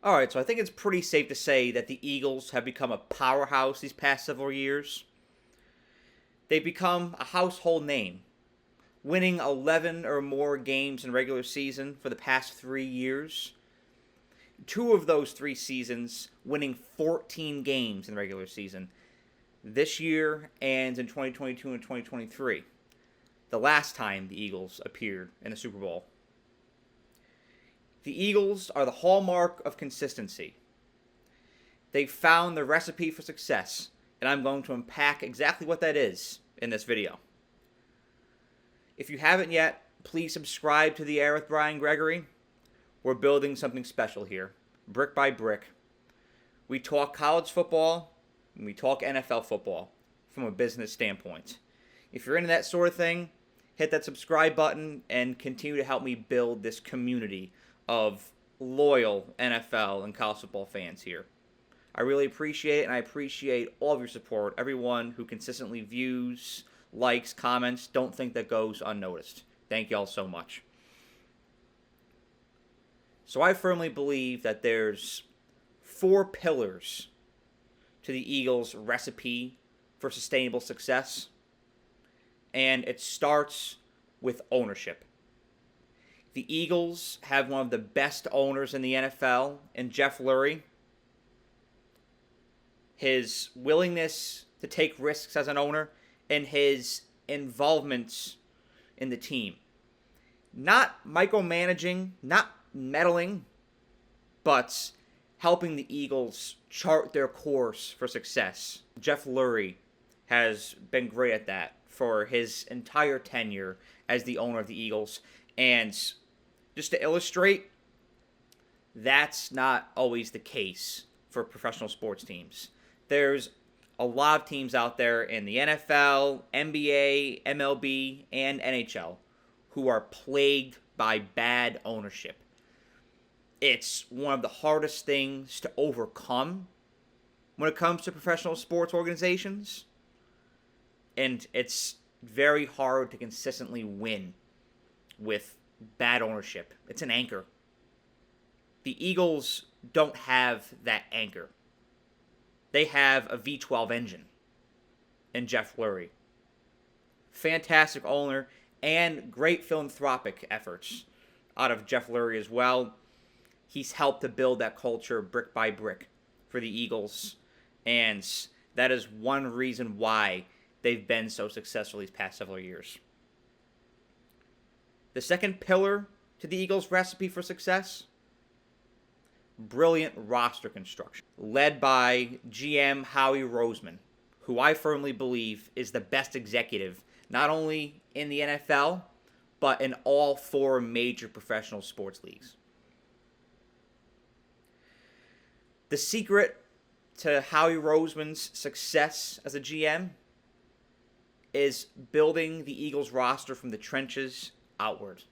All right, so I think it's pretty safe to say that the Eagles have become a powerhouse these past several years. They've become a household name, winning 11 or more games in regular season for the past 3 years. Two of those 3 seasons winning 14 games in the regular season. This year and in 2022 and 2023. The last time the Eagles appeared in the Super Bowl. The Eagles are the hallmark of consistency. They've found the recipe for success, and I'm going to unpack exactly what that is in this video. If you haven't yet, please subscribe to The Air with Brian Gregoire. We're building something special here, brick by brick. We talk college football, and we talk NFL football from a business standpoint. If you're into that sort of thing, hit that subscribe button and continue to help me build this community of loyal NFL and college football fans here. I really appreciate it, and I appreciate all of your support. Everyone who consistently views, likes, comments, don't think that goes unnoticed. Thank y'all so much. So I firmly believe that there's 4 pillars to the Eagles' recipe for sustainable success, and it starts with ownership. The Eagles have one of the best owners in the NFL in Jeff Lurie. His willingness to take risks as an owner and his involvement in the team. Not micromanaging, not meddling, but helping the Eagles chart their course for success. Jeff Lurie has been great at that for his entire tenure as the owner of the Eagles. And just to illustrate, that's not always the case for professional sports teams. There's a lot of teams out there in the NFL, NBA, MLB, and NHL who are plagued by bad ownership. It's one of the hardest things to overcome when it comes to professional sports organizations, and it's very hard to consistently win with bad ownership. It's an anchor. The Eagles don't have that anchor. They have a V12 engine in Jeff Lurie. Fantastic owner and great philanthropic efforts out of Jeff Lurie as well. He's helped to build that culture brick by brick for the Eagles, and that is one reason why they've been so successful these past several years. The second pillar to the Eagles' recipe for success: brilliant roster construction, led by GM Howie Roseman, who I firmly believe is the best executive, not only in the NFL, but in all 4 major professional sports leagues. The secret to Howie Roseman's success as a GM is building the Eagles roster from the trenches outward,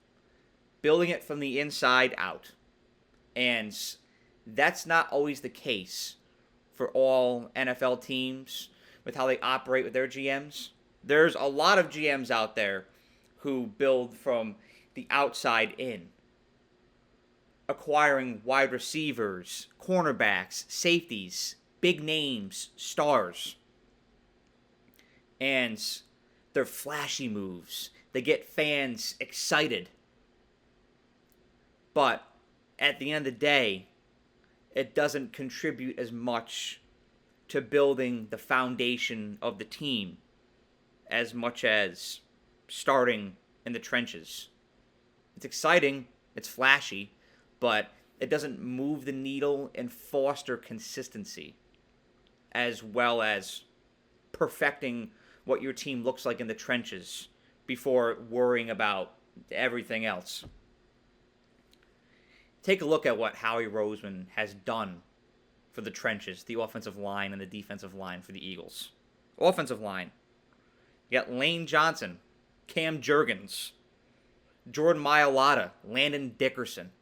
building it from the inside out. And that's not always the case for all NFL teams with how they operate with their GMs. There's a lot of GMs out there who build from the outside in, acquiring wide receivers, cornerbacks, safeties, big names, stars. And they're flashy moves. They get fans excited. But at the end of the day, it doesn't contribute as much to building the foundation of the team as much as starting in the trenches. It's exciting, it's flashy, but it doesn't move the needle and foster consistency as well as perfecting what your team looks like in the trenches before worrying about everything else. Take a look at what Howie Roseman has done for the trenches, the offensive line and the defensive line for the Eagles. Offensive line. You got Lane Johnson, Cam Jurgens, Jordan Mailata, Landon Dickerson.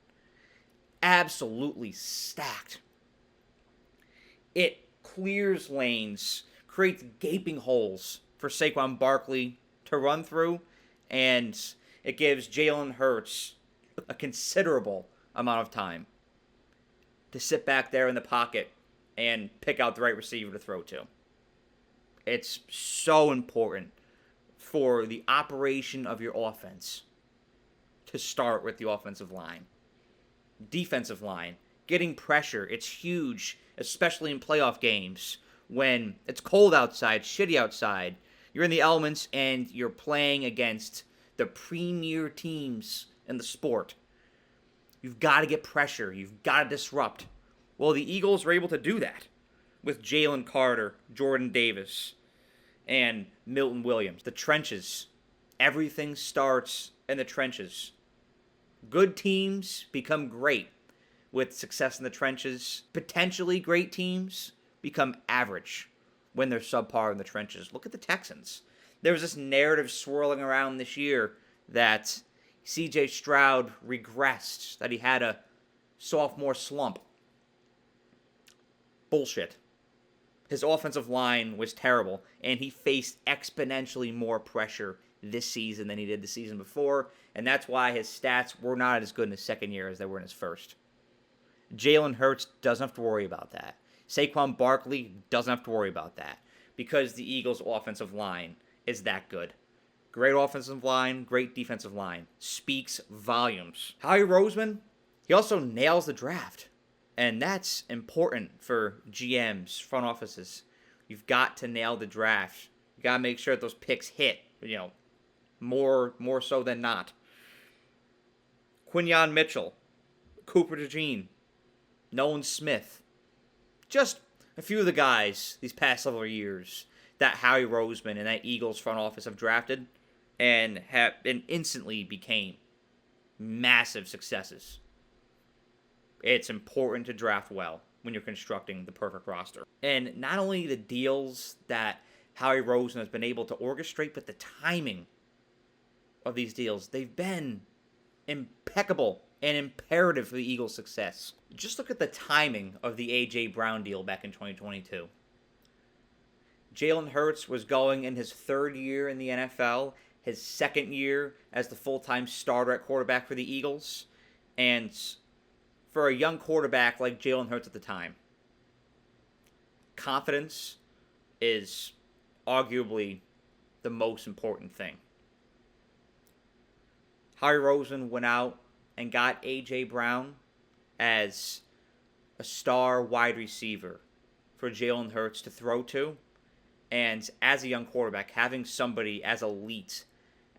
Absolutely stacked. It clears lanes, creates gaping holes for Saquon Barkley to run through, and it gives Jalen Hurts a considerable amount of time to sit back there in the pocket and pick out the right receiver to throw to. It's so important for the operation of your offense to start with the offensive line. Defensive line, getting pressure, it's huge, especially in playoff games when it's cold outside, shitty outside. You're in the elements and you're playing against the premier teams in the sport. You've got to get pressure. You've got to disrupt. Well, the Eagles were able to do that with Jalen Carter, Jordan Davis, and Milton Williams. The trenches. Everything starts in the trenches. Good teams become great with success in the trenches. Potentially great teams become average when they're subpar in the trenches. Look at the Texans. There was this narrative swirling around this year that C.J. Stroud regressed, that he had a sophomore slump. Bullshit. His offensive line was terrible, and he faced exponentially more pressure this season than he did the season before, and that's why his stats were not as good in his second year as they were in his first. Jalen Hurts doesn't have to worry about that. Saquon Barkley doesn't have to worry about that because the Eagles' offensive line is that good. Great offensive line, great defensive line. Speaks volumes. Howie Roseman, he also nails the draft. And that's important for GMs, front offices. You've got to nail the draft. You got to make sure that those picks hit, more so than not. Quinyon Mitchell, Cooper DeJean, Nolan Smith. Just a few of the guys these past several years that Howie Roseman and that Eagles front office have drafted and instantly became massive successes. It's important to draft well when you're constructing the perfect roster. And not only the deals that Howie Roseman has been able to orchestrate, but the timing of these deals. They've been impeccable and imperative for the Eagles' success. Just look at the timing of the A.J. Brown deal back in 2022. Jalen Hurts was going in his third year in the NFL, his second year as the full-time starter at quarterback for the Eagles, and for a young quarterback like Jalen Hurts at the time, confidence is arguably the most important thing. Howie Roseman went out and got A.J. Brown as a star wide receiver for Jalen Hurts to throw to. And as a young quarterback, having somebody as elite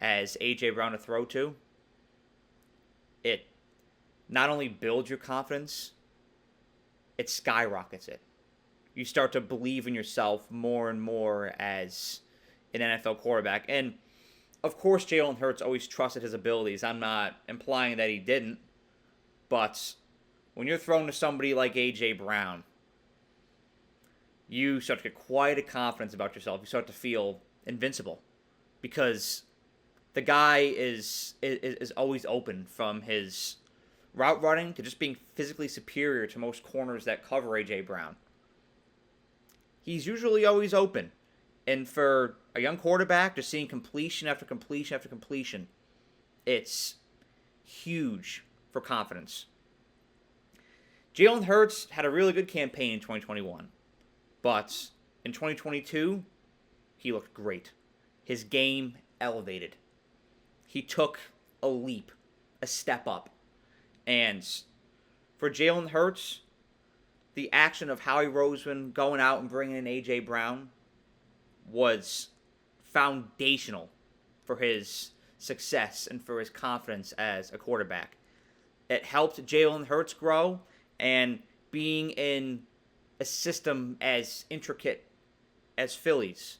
as A.J. Brown to throw to, it not only builds your confidence, it skyrockets it. You start to believe in yourself more and more as an NFL quarterback. And, of course, Jalen Hurts always trusted his abilities. I'm not implying that he didn't. But when you're thrown to somebody like A.J. Brown, you start to get quite a confidence about yourself. You start to feel invincible because the guy is always open, from his route running to just being physically superior to most corners that cover A.J. Brown. He's usually always open. And for a young quarterback, just seeing completion after completion after completion, it's huge for confidence. Jalen Hurts had a really good campaign in 2021. But in 2022, he looked great. His game elevated. He took a leap, a step up. And for Jalen Hurts, the action of Howie Roseman going out and bringing in A.J. Brown was foundational for his success and for his confidence as a quarterback. It helped Jalen Hurts grow, and being in a system as intricate as Philly's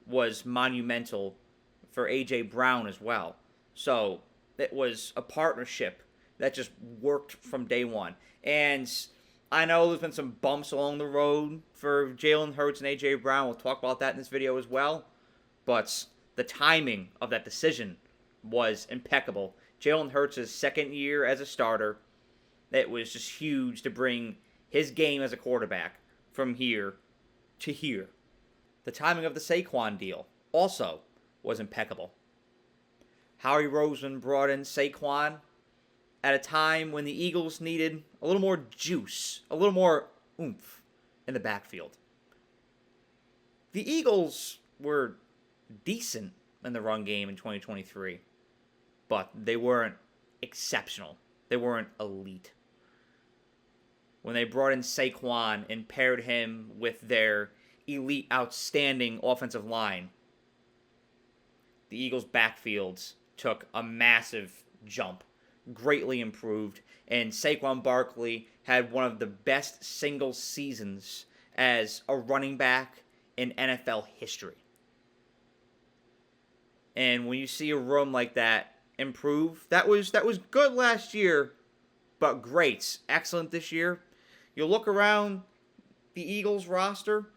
was monumental for A.J. Brown as well. So it was a partnership that just worked from day one. And I know there's been some bumps along the road for Jalen Hurts and A.J. Brown. We'll talk about that in this video as well. But the timing of that decision was impeccable. Jalen Hurts' second year as a starter, it was just huge to bring his game as a quarterback from here to here. The timing of the Saquon deal also was impeccable. Howie Roseman brought in Saquon at a time when the Eagles needed a little more juice, a little more oomph in the backfield. The Eagles were decent in the run game in 2023, but they weren't exceptional. They weren't elite. When they brought in Saquon and paired him with their elite, outstanding offensive line, the Eagles' backfields took a massive jump, greatly improved, and Saquon Barkley had one of the best single seasons as a running back in NFL history. And when you see a room like that improve, that was good last year, but great, excellent this year. You look around the Eagles roster,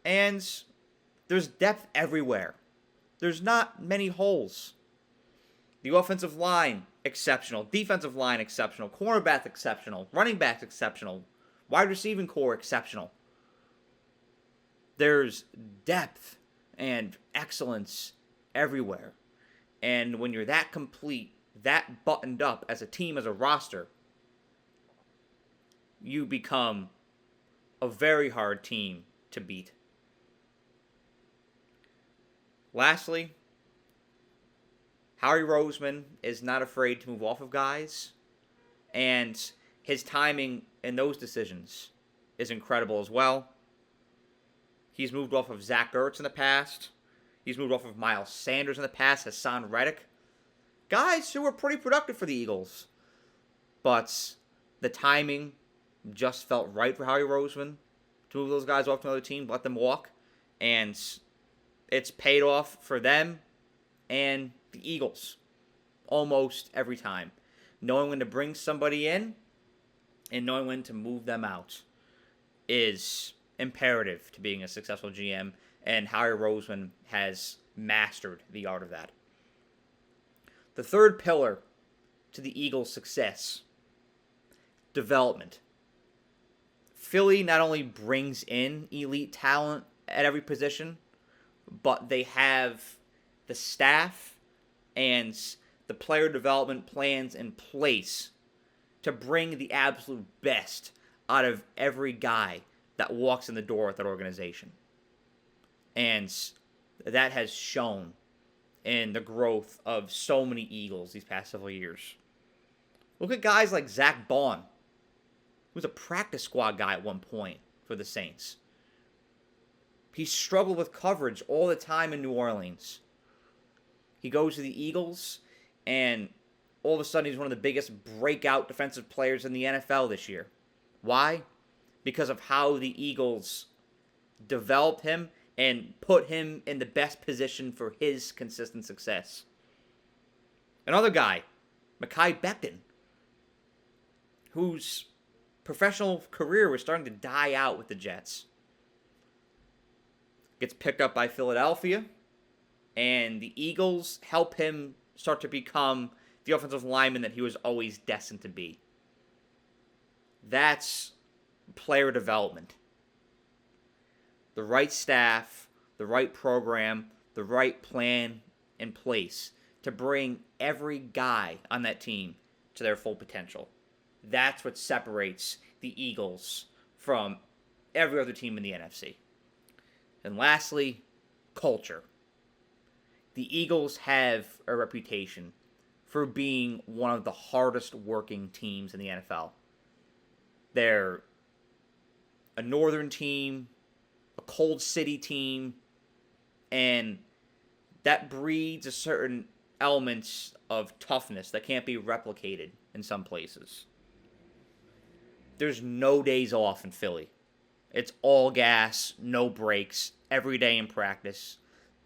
and there's depth everywhere. There's not many holes. The offensive line, exceptional. Defensive line, exceptional. Cornerback, exceptional. Running back, exceptional. Wide receiving core, exceptional. There's depth and excellence everywhere. And when you're that complete, that buttoned up as a team, as a roster, you become a very hard team to beat. Lastly, Howie Roseman is not afraid to move off of guys, and his timing in those decisions is incredible as well. He's moved off of Zach Ertz in the past. He's moved off of Miles Sanders in the past, Hassan Reddick. Guys who were pretty productive for the Eagles. But the timing just felt right for Howie Roseman to move those guys off to another team, let them walk. And it's paid off for them and the Eagles almost every time. Knowing when to bring somebody in and knowing when to move them out is imperative to being a successful GM, and Howie Roseman has mastered the art of that. The third pillar to the Eagles' success, development. Philly not only brings in elite talent at every position, but they have the staff and the player development plans in place to bring the absolute best out of every guy that walks in the door at that organization. And that has shown in the growth of so many Eagles these past several years. Look at guys like Zach Bond, who was a practice squad guy at one point for the Saints. He struggled with coverage all the time in New Orleans. He goes to the Eagles, and all of a sudden he's one of the biggest breakout defensive players in the NFL this year. Why? Because of how the Eagles developed him and put him in the best position for his consistent success. Another guy, Mekhi Becton, whose professional career was starting to die out with the Jets, gets picked up by Philadelphia, and the Eagles help him start to become the offensive lineman that he was always destined to be. That's player development. The right staff, the right program, the right plan in place to bring every guy on that team to their full potential. That's what separates the Eagles from every other team in the NFC. And lastly, culture. The Eagles have a reputation for being one of the hardest working teams in the NFL. They're a northern team, a cold city team, and that breeds a certain elements of toughness that can't be replicated in some places. There's no days off in Philly. It's all gas, no breaks, every day in practice.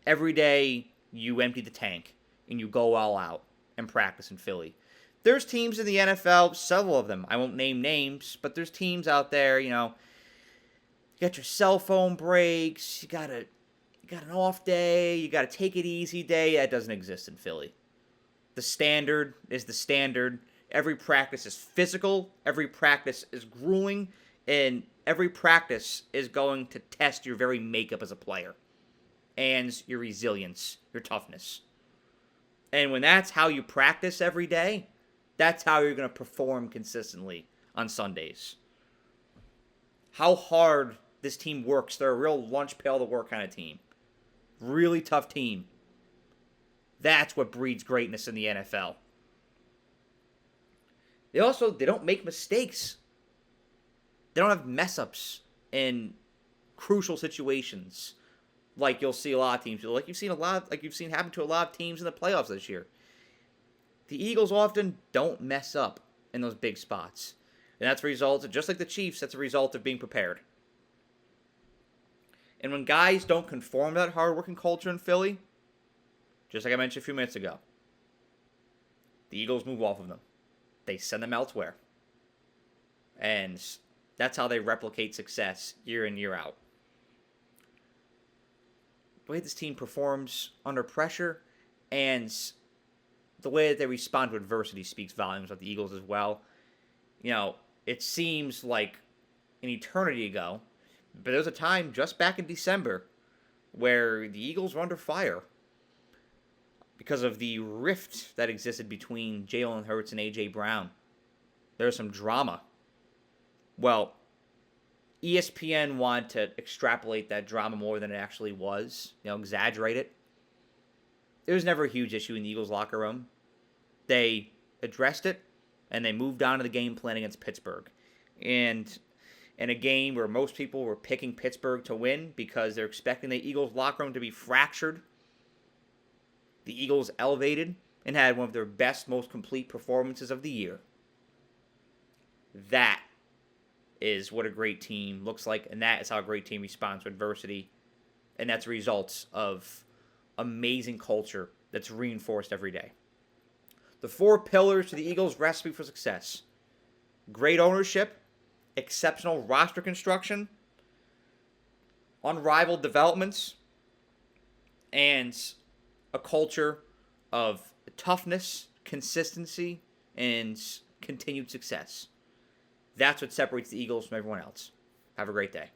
Every day you empty the tank and you go all out and practice in Philly. There's teams in the NFL, several of them, I won't name names, but there's teams out there, you got your cell phone breaks, you got an off day, you got a take it easy day. That doesn't exist in Philly. The standard is the standard. Every practice is physical, every practice is grueling, and every practice is going to test your very makeup as a player and your resilience, your toughness. And when that's how you practice every day, That's how you're going to perform consistently on Sundays. How hard this team works. They're a real lunch pail to work kind of team. Really tough team. That's what breeds greatness in the NFL. They don't make mistakes. They don't have mess ups in crucial situations like you'll see a lot of teams do. Like you've seen happen to a lot of teams in the playoffs this year. The Eagles often don't mess up in those big spots. And that's a result, just like the Chiefs, that's a result of being prepared. And when guys don't conform to that hard-working culture in Philly, just like I mentioned a few minutes ago, the Eagles move off of them. They send them elsewhere. And that's how they replicate success year in, year out. The way this team performs under pressure and the way that they respond to adversity speaks volumes of the Eagles as well. You know, it seems like an eternity ago, but there was a time just back in December where the Eagles were under fire because of the rift that existed between Jalen Hurts and A.J. Brown. There was some drama. Well, ESPN wanted to extrapolate that drama more than it actually was, exaggerate it. It was never a huge issue in the Eagles locker room. They addressed it, and they moved on to the game plan against Pittsburgh. And in a game where most people were picking Pittsburgh to win because they're expecting the Eagles locker room to be fractured, the Eagles elevated and had one of their best, most complete performances of the year. That is what a great team looks like, and that is how a great team responds to adversity. And that's results of amazing culture that's reinforced every day. The 4 pillars to the Eagles' recipe for success: great ownership, exceptional roster construction, unrivaled developments, and a culture of toughness, consistency, and continued success. That's what separates the Eagles from everyone else. Have a great day.